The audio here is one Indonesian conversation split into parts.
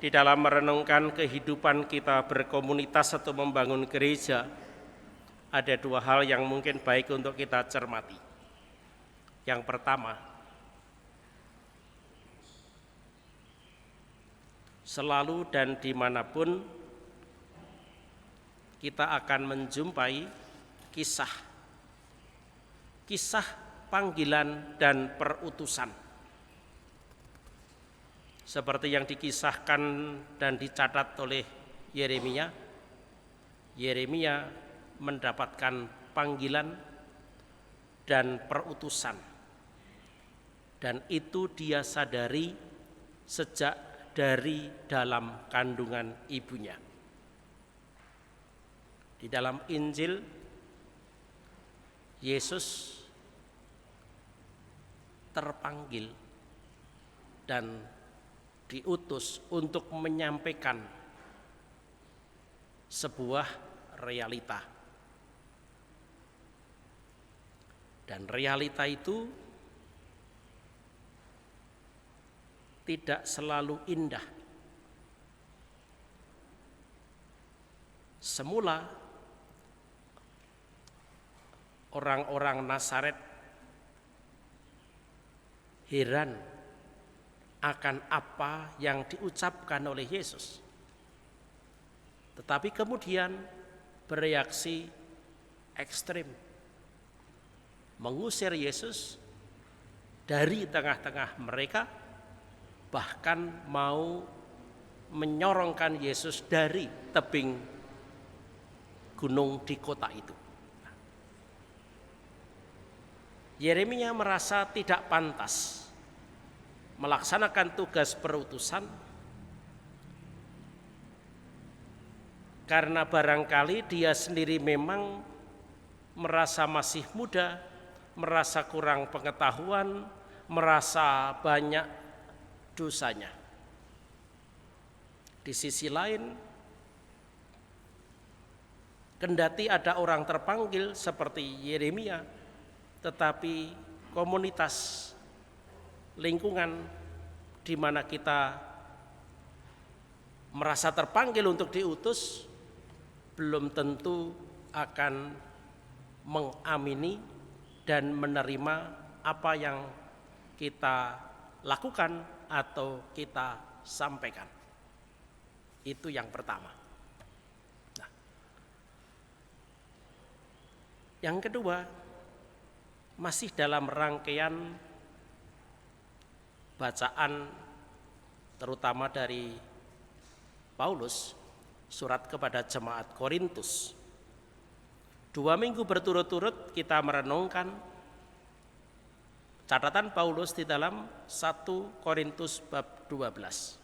di dalam merenungkan kehidupan kita berkomunitas atau membangun gereja, ada dua hal yang mungkin baik untuk kita cermati. Yang pertama, selalu dan dimanapun kita akan menjumpai kisah panggilan dan perutusan. Seperti yang dikisahkan dan dicatat oleh Yeremia. Yeremia mendapatkan panggilan dan perutusan. Dan itu dia sadari sejak dari dalam kandungan ibunya. Di dalam Injil, Yesus terpanggil dan diutus untuk menyampaikan sebuah realita. Dan realita itu tidak selalu indah. Semula orang-orang Nazaret heran akan apa yang diucapkan oleh Yesus. Tetapi kemudian bereaksi ekstrim, mengusir Yesus dari tengah-tengah mereka, bahkan mau menyorongkan Yesus dari tebing gunung di kota itu. Yeremia merasa tidak pantas melaksanakan tugas perutusan karena barangkali dia sendiri memang merasa masih muda, merasa kurang pengetahuan, merasa banyak dosanya. Di sisi lain, kendati ada orang terpanggil seperti Yeremia, tetapi komunitas lingkungan di mana kita merasa terpanggil untuk diutus belum tentu akan mengamini dan menerima apa yang kita lakukan atau kita sampaikan. Itu yang pertama. Nah, yang kedua, masih dalam rangkaian bacaan terutama dari Paulus, surat kepada jemaat Korintus. 2 minggu berturut-turut kita merenungkan catatan Paulus di dalam 1 Korintus bab 12.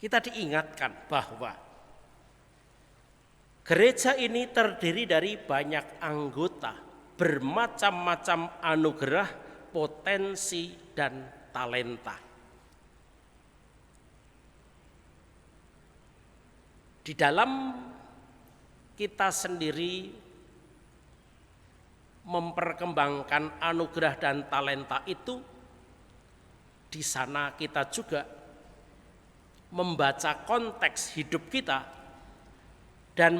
Kita diingatkan bahwa gereja ini terdiri dari banyak anggota, bermacam-macam anugerah, potensi, dan talenta. Di dalam kita sendiri memperkembangkan anugerah dan talenta itu, di sana kita juga membaca konteks hidup kita dan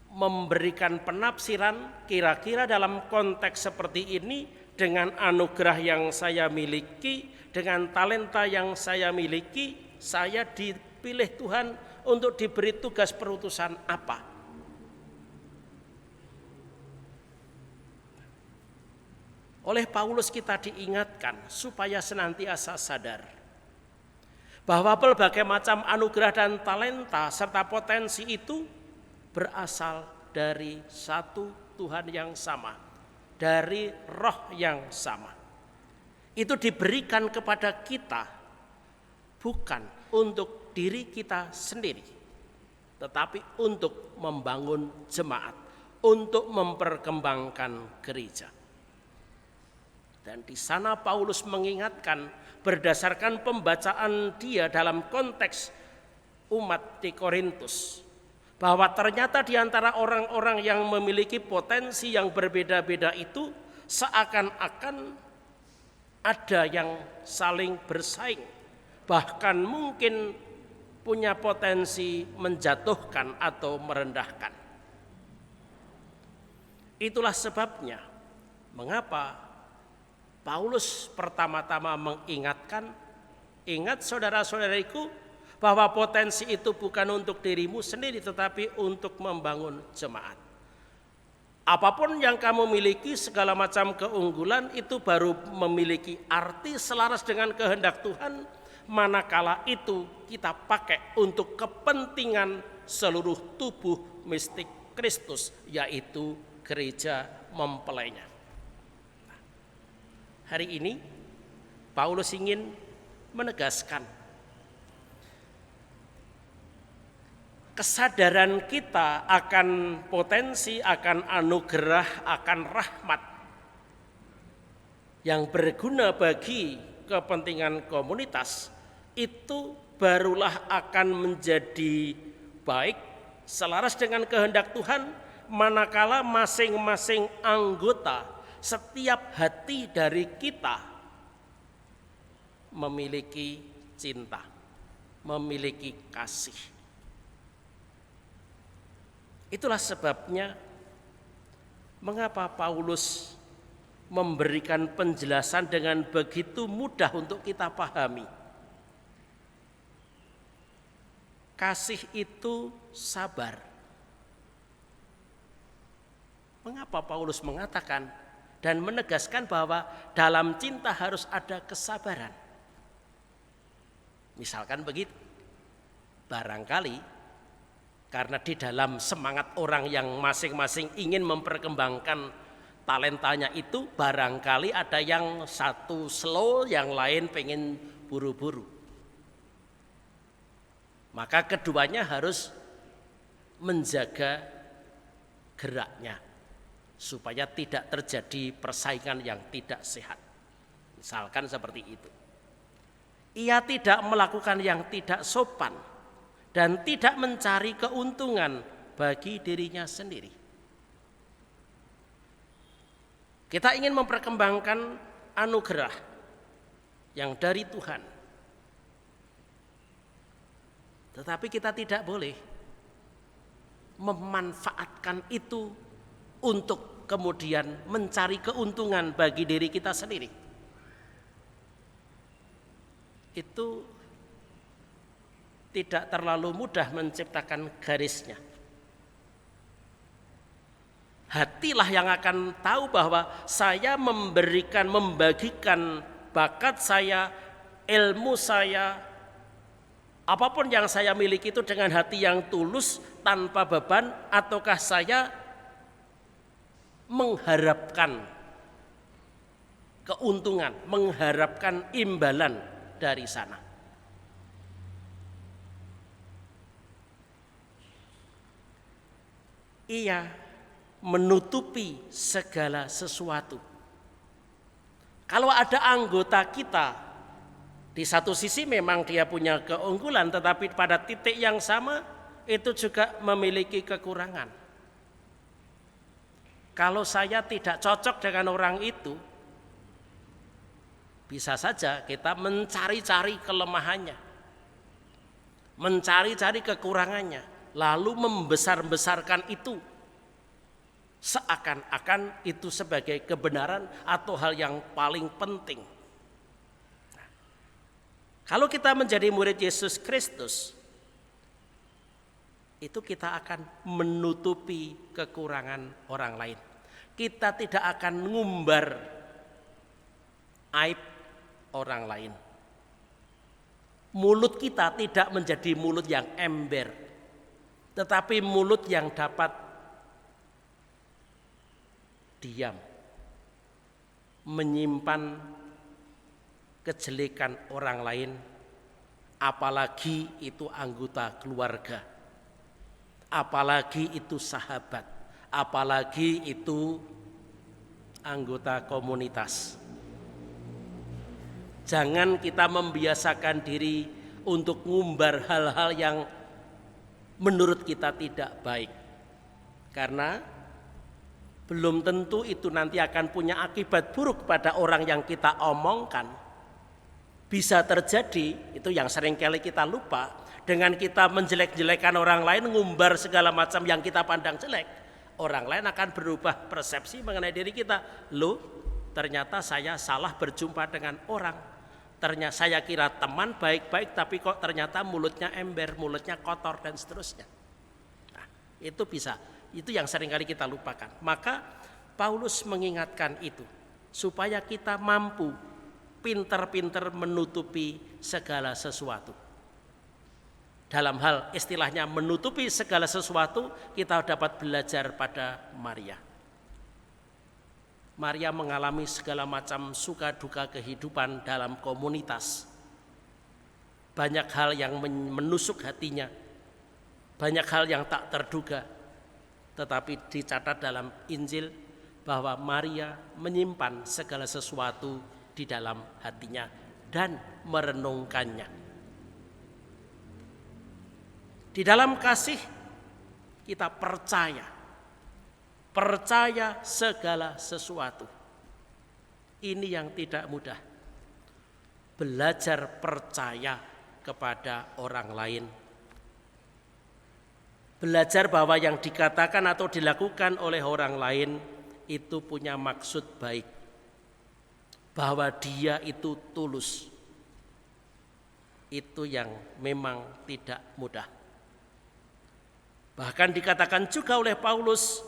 memberikan penafsiran kira-kira dalam konteks seperti ini dengan anugerah yang saya miliki, dengan talenta yang saya miliki, saya dipilih Tuhan untuk diberi tugas perutusan apa. Oleh Paulus kita diingatkan supaya senantiasa sadar bahwa berbagai macam anugerah dan talenta serta potensi itu berasal dari satu Tuhan yang sama, dari Roh yang sama. Itu diberikan kepada kita bukan untuk diri kita sendiri, tetapi untuk membangun jemaat, untuk memperkembangkan gereja. Dan di sana Paulus mengingatkan berdasarkan pembacaan dia dalam konteks umat di Korintus, bahwa ternyata di antara orang-orang yang memiliki potensi yang berbeda-beda itu seakan-akan Ada yang saling bersaing, bahkan mungkin punya potensi menjatuhkan atau merendahkan. Itulah sebabnya mengapa Paulus pertama-tama mengingatkan, ingat saudara-saudariku, bahwa potensi itu bukan untuk dirimu sendiri tetapi untuk membangun jemaat. Apapun yang kamu miliki, segala macam keunggulan itu baru memiliki arti selaras dengan kehendak Tuhan manakala itu kita pakai untuk kepentingan seluruh tubuh mistik Kristus, yaitu gereja mempelainya. Hari ini Paulus ingin menegaskan kesadaran kita akan potensi, akan anugerah, akan rahmat yang berguna bagi kepentingan komunitas, itu barulah akan menjadi baik selaras dengan kehendak Tuhan manakala masing-masing anggota, setiap hati dari kita memiliki cinta, memiliki kasih. Itulah sebabnya mengapa Paulus memberikan penjelasan dengan begitu mudah untuk kita pahami. Kasih itu sabar. Mengapa Paulus mengatakan dan menegaskan bahwa dalam cinta harus ada kesabaran? Misalkan begitu, barangkali karena di dalam semangat orang yang masing-masing ingin memperkembangkan talentanya itu, barangkali ada yang satu slow, yang lain pengen buru-buru. Maka keduanya harus menjaga geraknya supaya tidak terjadi persaingan yang tidak sehat. Misalkan seperti itu. Ia tidak melakukan yang tidak sopan dan tidak mencari keuntungan bagi dirinya sendiri. Kita ingin memperkembangkan anugerah yang dari Tuhan. Tetapi kita tidak boleh memanfaatkan itu untuk kemudian mencari keuntungan bagi diri kita sendiri. Itu tidak terlalu mudah menciptakan garisnya. Hatilah yang akan tahu bahwa saya membagikan bakat saya, ilmu saya, apapun yang saya miliki itu dengan hati yang tulus, tanpa beban, ataukah saya mengharapkan keuntungan, mengharapkan imbalan dari sana. Ia menutupi segala sesuatu. Kalau ada anggota kita, di satu sisi memang dia punya keunggulan, tetapi pada titik yang sama itu juga memiliki kekurangan. Kalau saya tidak cocok dengan orang itu, bisa saja kita mencari-cari kelemahannya, mencari-cari kekurangannya, lalu membesar-besarkan itu seakan-akan itu sebagai kebenaran atau hal yang paling penting. Nah, kalau kita menjadi murid Yesus Kristus, itu kita akan menutupi kekurangan orang lain. Kita tidak akan ngumbar aib orang lain. Mulut kita tidak menjadi mulut yang ember, tetapi mulut yang dapat diam, menyimpan kejelekan orang lain, apalagi itu anggota keluarga, apalagi itu sahabat, apalagi itu anggota komunitas. Jangan kita membiasakan diri untuk ngumbar hal-hal yang menurut kita tidak baik. Karena belum tentu itu nanti akan punya akibat buruk pada orang yang kita omongkan. Bisa terjadi, itu yang sering kali kita lupa, dengan kita menjelek-jelekan orang lain, ngumbar segala macam yang kita pandang jelek, orang lain akan berubah persepsi mengenai diri kita. Loh, ternyata saya salah berjumpa dengan orang. Ternyata saya kira teman baik-baik, tapi kok ternyata mulutnya ember, mulutnya kotor dan seterusnya. Nah, itu bisa, itu yang seringkali kita lupakan. Maka Paulus mengingatkan itu supaya kita mampu pintar-pintar menutupi segala sesuatu. Dalam hal istilahnya menutupi segala sesuatu, kita dapat belajar pada Maria. Maria mengalami segala macam suka duka kehidupan dalam komunitas. Banyak hal yang menusuk hatinya, banyak hal yang tak terduga. Tetapi dicatat dalam Injil bahwa Maria menyimpan segala sesuatu di dalam hatinya dan merenungkannya. Di dalam kasih kita percaya segala sesuatu. Ini yang tidak mudah. Belajar percaya kepada orang lain. Belajar bahwa yang dikatakan atau dilakukan oleh orang lain itu punya maksud baik. Bahwa dia itu tulus. Itu yang memang tidak mudah. Bahkan dikatakan juga oleh Paulus,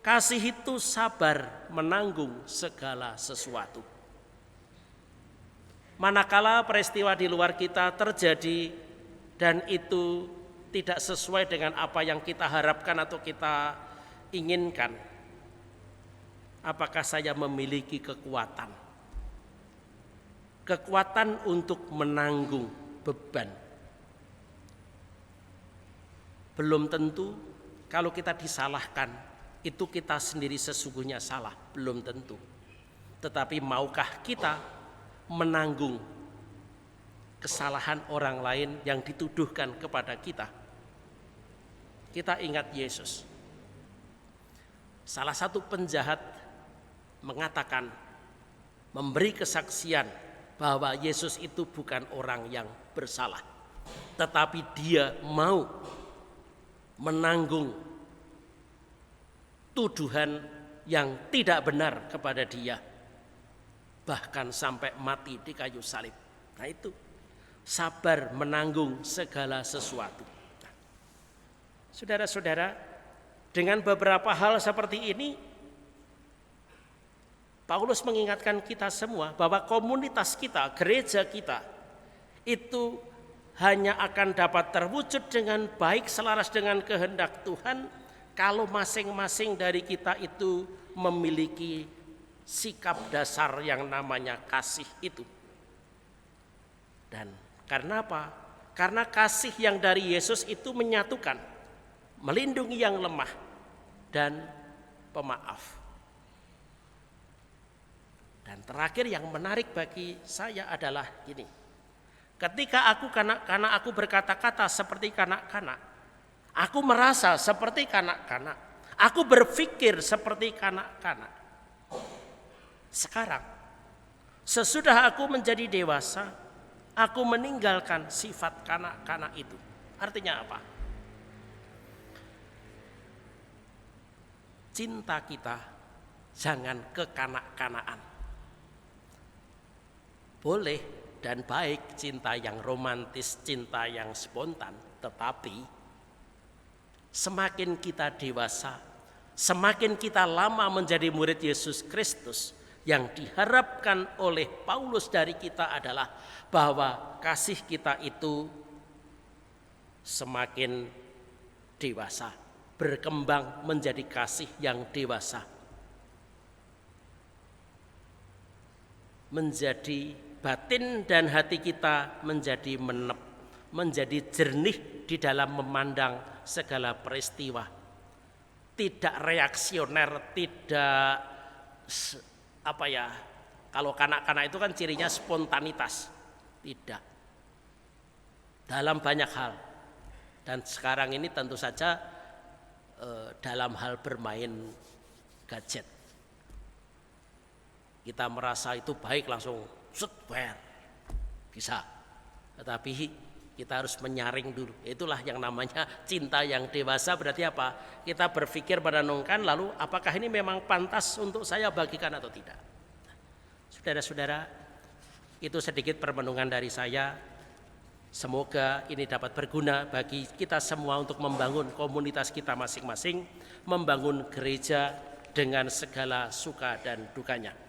kasih itu sabar menanggung segala sesuatu. Manakala peristiwa di luar kita terjadi dan itu tidak sesuai dengan apa yang kita harapkan atau kita inginkan, apakah saya memiliki kekuatan untuk menanggung beban? Belum tentu. Kalau kita disalahkan, itu kita sendiri sesungguhnya salah, belum tentu. Tetapi maukah kita menanggung kesalahan orang lain yang dituduhkan kepada kita? Kita ingat Yesus. Salah satu penjahat mengatakan, memberi kesaksian bahwa Yesus itu bukan orang yang bersalah, tetapi dia mau menanggung tuduhan yang tidak benar kepada dia, bahkan sampai mati di kayu salib. Nah, itu sabar menanggung segala sesuatu. Nah, saudara-saudara, dengan beberapa hal seperti ini, Paulus mengingatkan kita semua bahwa komunitas kita, gereja kita, itu hanya akan dapat terwujud dengan baik selaras dengan kehendak Tuhan kalau masing-masing dari kita itu memiliki sikap dasar yang namanya kasih itu. Dan karena apa? Karena kasih yang dari Yesus itu menyatukan, melindungi yang lemah dan pemaaf. Dan terakhir yang menarik bagi saya adalah ini. Ketika karena aku berkata-kata seperti kanak-kanak, aku merasa seperti kanak-kanak, aku berpikir seperti kanak-kanak. Sekarang, sesudah aku menjadi dewasa, aku meninggalkan sifat kanak-kanak itu. Artinya apa? Cinta kita jangan kekanak-kanakan. Boleh dan baik cinta yang romantis, cinta yang spontan, tetapi semakin kita dewasa, semakin kita lama menjadi murid Yesus Kristus, yang diharapkan oleh Paulus dari kita adalah bahwa kasih kita itu semakin dewasa, berkembang menjadi kasih yang dewasa, menjadi batin dan hati kita menjadi menep, menjadi jernih di dalam memandang segala peristiwa. Tidak reaksioner, tidak kalau kanak-kanak itu kan cirinya spontanitas. Tidak. Dalam banyak hal. Dan sekarang ini tentu saja dalam hal bermain gadget. Kita merasa itu baik langsung share, bisa. Tetapi kita harus menyaring dulu. Itulah yang namanya cinta yang dewasa. Berarti apa? Kita berpikir merenungkan lalu apakah ini memang pantas untuk saya bagikan atau tidak. Saudara-saudara, itu sedikit permenungan dari saya. Semoga ini dapat berguna bagi kita semua untuk membangun komunitas kita masing-masing, membangun gereja dengan segala suka dan dukanya.